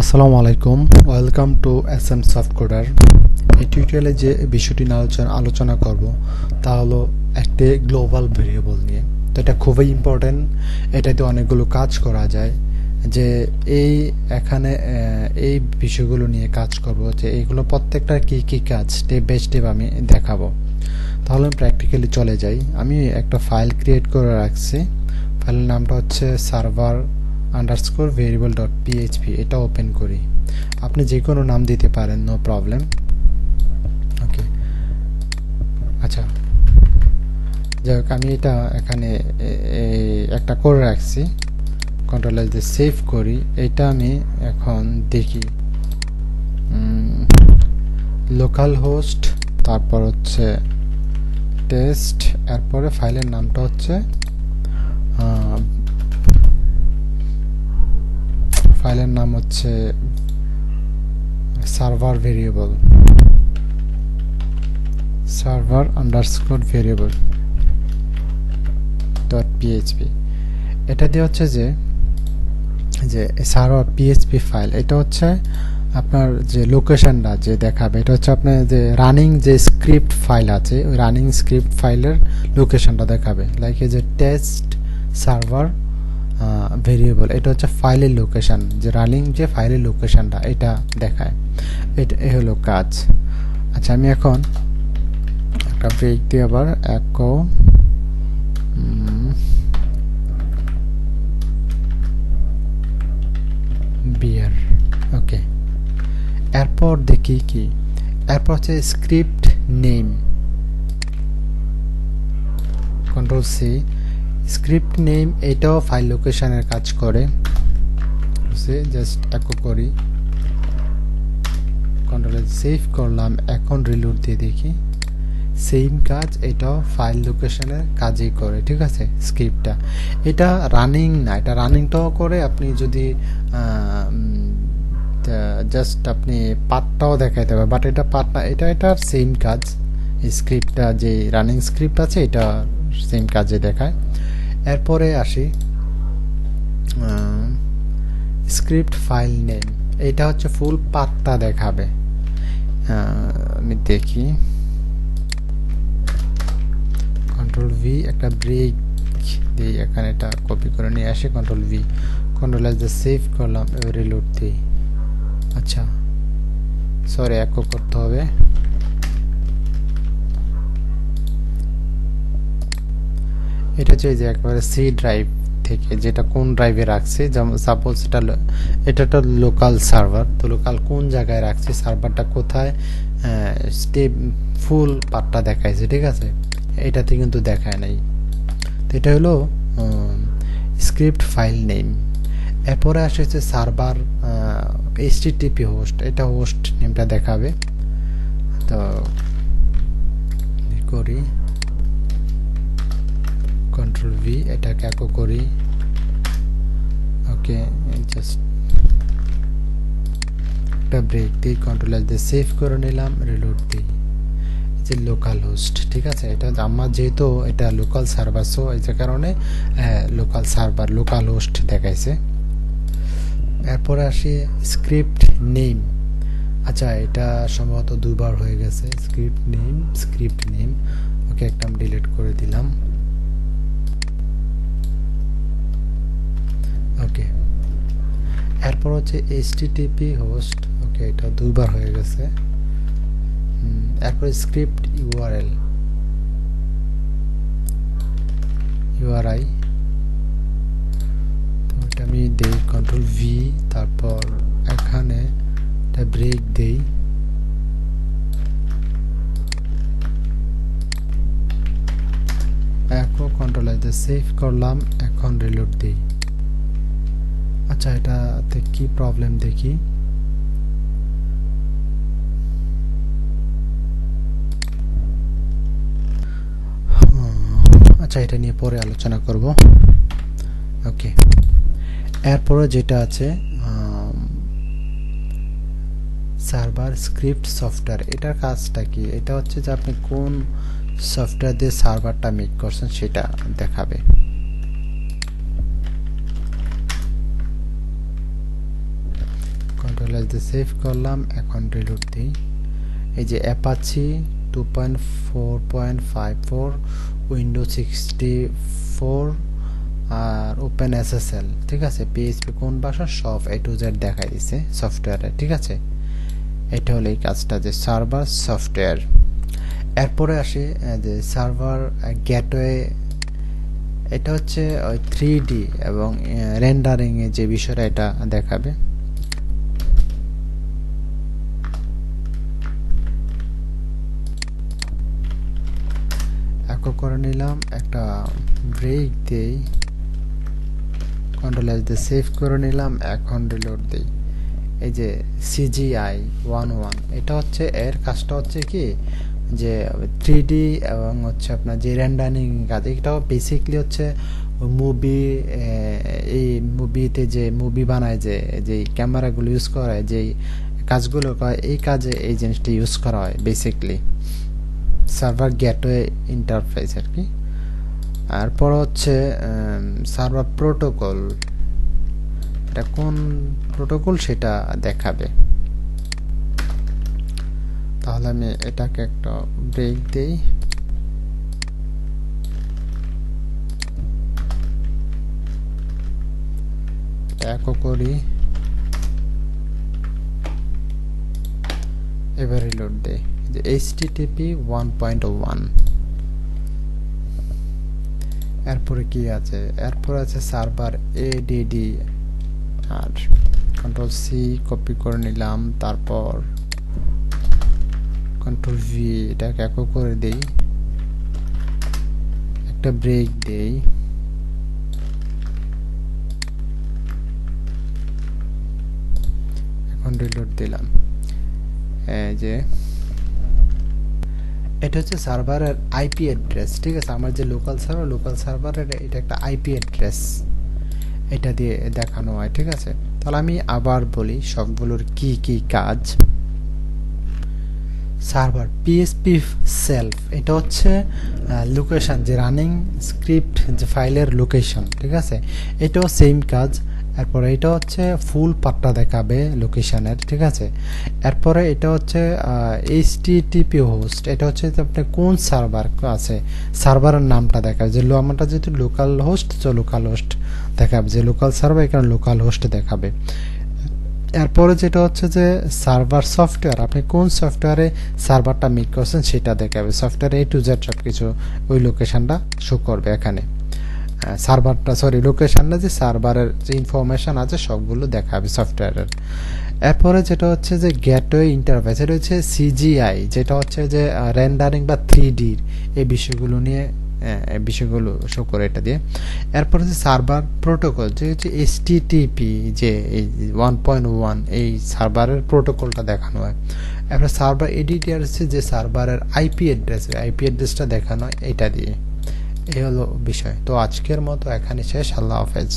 আসসালামু আলাইকুম, welcome to SM soft coder. এই টিউটোরিয়ালে যে বিষয়টি আলোচনা করব তা হলো একটি গ্লোবাল ভেরিয়েবল নিয়ে। তো এটা খুবই ইম্পর্টেন্ট, এটাতে অনেকগুলো কাজ করা যায়। যে এখানে এই বিষয়গুলো নিয়ে কাজ করব, যে এইগুলো প্রত্যেকটা কি কি কাজ স্টেপ বাই স্টেপ আমি দেখাবো। তাহলে প্র্যাকটিক্যালি চলে যাই। আমি একটা ফাইল ক্রিয়েট করে রাখছি, ফাইলের নামটা হচ্ছে server_variable.php। এটা ওপেন করি, আপনি যে কোনো নাম দিতে পারেন, নো প্রবলেম। ওকে, আচ্ছা, যাই হোক, আমি এটা এখানে একটা করে রাখছি। কন্ট্রোল এস দিয়ে সেভ করি। এটা আমি এখন দেখি, লোকাল হোস্ট, তারপর হচ্ছে টেস্ট, এরপরে ফাইলের নামটা হচ্ছে ফাইলের নাম হচ্ছে server_variable.php। এটা দিয়ে হচ্ছে যে সার্ভার পিএইচপি ফাইল, এটা হচ্ছে আপনার যে লোকেশনটা যে দেখাবে, এটা হচ্ছে আপনার যে রানিং যে স্ক্রিপ্ট ফাইল আছে, ওই রানিং স্ক্রিপ্ট ফাইলের লোকেশনটা দেখাবে। লাইক এই যে টেস্ট সার্ভার ভেরিয়েবল, এটা হচ্ছে ফাইলের লোকেশন, যে রানিং যে ফাইলের লোকেশনটা এটা দেখায়। এটা এই হলো কাজ। আচ্ছা, আমি এখন একটা ব্রেক দিয়ে আবার echo beer। ওকে, এরপর দেখি কি, এরপর হচ্ছে script name, control C, script name, এটাও ফাইল লোকেশনের কাজ করে। জাস্ট echo করি, কন্ট্রোল সেভ করলাম, এখন রিলোড দিয়ে দেখি, সেম কাজ, এটাও ফাইল লোকেশনের কাজই করে। ঠিক আছে, স্ক্রিপ্টটা এটা রানিং না, এটা রানিংটাও করে। আপনি যদি জাস্ট আপনি পার্টটাও দেখাইতে হবে, বাট এটা পার্ট না, এটার সেম কাজ। স্ক্রিপ্টটা যে রানিং স্ক্রিপ্ট আছে, এটা সেম কাজে দেখায়। এরপরে আসি স্ক্রিপ্ট ফাইল নেম, এটা হচ্ছে ফুল পাথটা দেখাবে। আমি দেখি, কন্ট্রোল ভি, একটা ব্রেক দিই, এখানে এটা কপি করে নিয়ে আসি, কন্ট্রোল ভি, কন্ট্রোল এস দিয়ে সেভ করলাম, এবার রিলোড দিই। আচ্ছা, সরি, echo করতে হবে। এটা হচ্ছে যে একেবারে সি ড্রাইভ থেকে, যেটা কোন ড্রাইভে রাখছে, যেমন সাপোজ এটা একটা লোকাল সার্ভার, তো লোকাল কোন জায়গায় রাখছে, সার্ভারটা কোথায়, স্টেপ ফুল পার্টটা দেখাইছে। ঠিক আছে, এটাতে কিন্তু দেখায় নাই। তো এটা হলো স্ক্রিপ্ট ফাইল নেম। এরপরে আসছে সার্ভার HTTP হোস্ট, এটা হোস্ট নেমটা দেখাবে। তো করি কন্ট্রোল ভি, এটাকে echo করি। ওকে, জাস্ট একটা ব্রেক দিই, কন্ট্রোল এস দিয়ে সেভ করে নিলাম, রিলোড দিই। যে লোকাল হোস্ট, ঠিক আছে, এটা আমার যেহেতু এটা লোকাল সার্ভার, সো এই কারণে লোকাল সার্ভার লোকাল হোস্ট দেখাইছে। এরপরে আসি স্ক্রিপ্ট নেম। আচ্ছা, এটা সম্ভবত দুবার হয়ে গেছে, স্ক্রিপ্ট নেম। ওকে, একটা ডিলিট করে দিলাম। ওকে, এরপর হচ্ছে HTTP হোস্ট। ওকে, এটা দুইবার হয়ে গেছে। এরপর স্ক্রিপ্ট URI, তো এটা আমি দেই কন্ট্রোল ভি, তারপর এখানে একটা ব্রেক দেই, এখন কন্ট্রোল এস দিয়ে সেভ করলাম, এখন রিলোড দিই। আচ্ছা, এটাতে কি প্রবলেম দেখি। আচ্ছা, এটা নিয়ে পরে আলোচনা করব। ওকে, এরপরে যেটা আছে সার্ভার স্ক্রিপ্ট সফটওয়্যার, এটার কাজটা কি, এটা হচ্ছে যে আপনি কোন সফটওয়্যার দিয়ে সার্ভারটা মেক করছেন সেটা দেখাবে। কন্ট্রোল এস দিয়ে সেভ করলাম, এখন রিলোড দিই। এই যে অ্যাপাচি 2.4.54 উইন্ডোজ 64 আর ওপেন এসএসএল, ঠিক আছে। পিএইচপি কোন ভাষা সব এ টু জেড দেখাই দিছে সফটওয়্যারে, ঠিক আছে। এটা হলো এই কাজটা যে সার্ভার সফটওয়্যার। এরপরে আসে যে সার্ভার গেটওয়ে। এটা হচ্ছে ওই 3D এবং রেন্ডারিং এ যে বিষয়টা এটা দেখাবে। একো করে নিলাম, একটা ব্রেক দেই, কন্ট্রোল এস দিয়ে সেভ করে নিলাম, এখন রিলোড দেই। এই যে CGI 11 এটা হচ্ছে এর কাজটা হচ্ছে কি যে 3D এবং হচ্ছে আপনার যে রেন্ডারিং কাজ, এটাও বেসিকলি হচ্ছে মুভি, এই মুভিতে যে মুভি বানায় যে যেই ক্যামেরাগুলো ইউজ করা হয়, যেই কাজগুলো করে, এই কাজে এই জিনিসটা ইউজ করা হয় বেসিকলি সার্ভার গেটওয়ে ইন্টারফেস আর কি। তারপর হচ্ছে সার্ভার প্রোটোকল, এটা কোন প্রোটোকল সেটা দেখাবে। তাহলে আমি এটাকে একটা ব্রেক দেই, একো করি, এবার রিলোড দেই। যে HTTP 1.1। এরপরে কি আছে, এরপর আছে সার্ভার ADD, আর কন্ট্রোল সি কপি করে নিলাম, তারপর কন্ট্রোল ভি এটাকে একো করে দেই, একটা ব্রেক দেই, এখন রিলোড দিলাম। এই যে এটা হচ্ছে সার্ভারের আইপি অ্যাড্রেস, ঠিক আছে। আমার যে লোকাল সার্ভারের এটা একটা আইপি অ্যাড্রেস, এটা দিয়ে দেখানো হয়, ঠিক আছে। তাহলে আমি আবার বলি সবগুলোর কি কি কাজ। সার্ভার পিএইচপি সেলফ, এটা হচ্ছে লোকেশন, যে রানিং স্ক্রিপ্ট যে ফাইলের লোকেশন, ঠিক আছে। এটাও সেম কাজ। এরপরে এটা হচ্ছে ফুল পাট্টা দেখাবে লোকেশনের, ঠিক আছে। এরপরে এটা হচ্ছে এইচটিটিপি হোস্ট, এটা হচ্ছে আপনি কোন সার্ভার আছে, সার্ভারের নামটা দেখাবে, যে আমারটা যেহেতু লোকাল হোস্ট, তো লোকাল হোস্ট দেখাবে, যে লোকাল সার্ভার এখানে লোকাল হোস্ট দেখাবে। এরপরে যেটা হচ্ছে যে সার্ভার সফটওয়্যার, আপনি কোন সফটওয়্যারে সার্ভারটা মেক করছেন সেটা দেখাবে, সফটওয়্যার এ টু জেড সব কিছু ওই লোকেশনটা শো করবে এখানে। সার্ভারটা লোকেশনটা যে সার্ভারের যে ইনফরমেশন আছে সবগুলো দেখাবে সফটওয়্যারের। এরপরে যেটা হচ্ছে যে গেটওয়ে ইন্টারফেস, এটা হচ্ছে CGI, যেটা হচ্ছে যে রেন্ডারিং বা 3D এই বিষয়গুলো নিয়ে বিষয়গুলো শো করে এটা দিয়ে। এরপর হচ্ছে সার্ভার প্রোটোকল, যে হচ্ছে HTTP যে 1.1 এই সার্ভারের প্রোটোকলটা দেখানো হয়। এরপর সার্ভার এডিটর হচ্ছে যে সার্ভারের আইপি অ্যাড্রেসটা দেখানো হয় এটা দিয়ে। এই হলো বিষয়। তো আজকের মতো এখানে শেষ। আল্লাহ হাফেজ।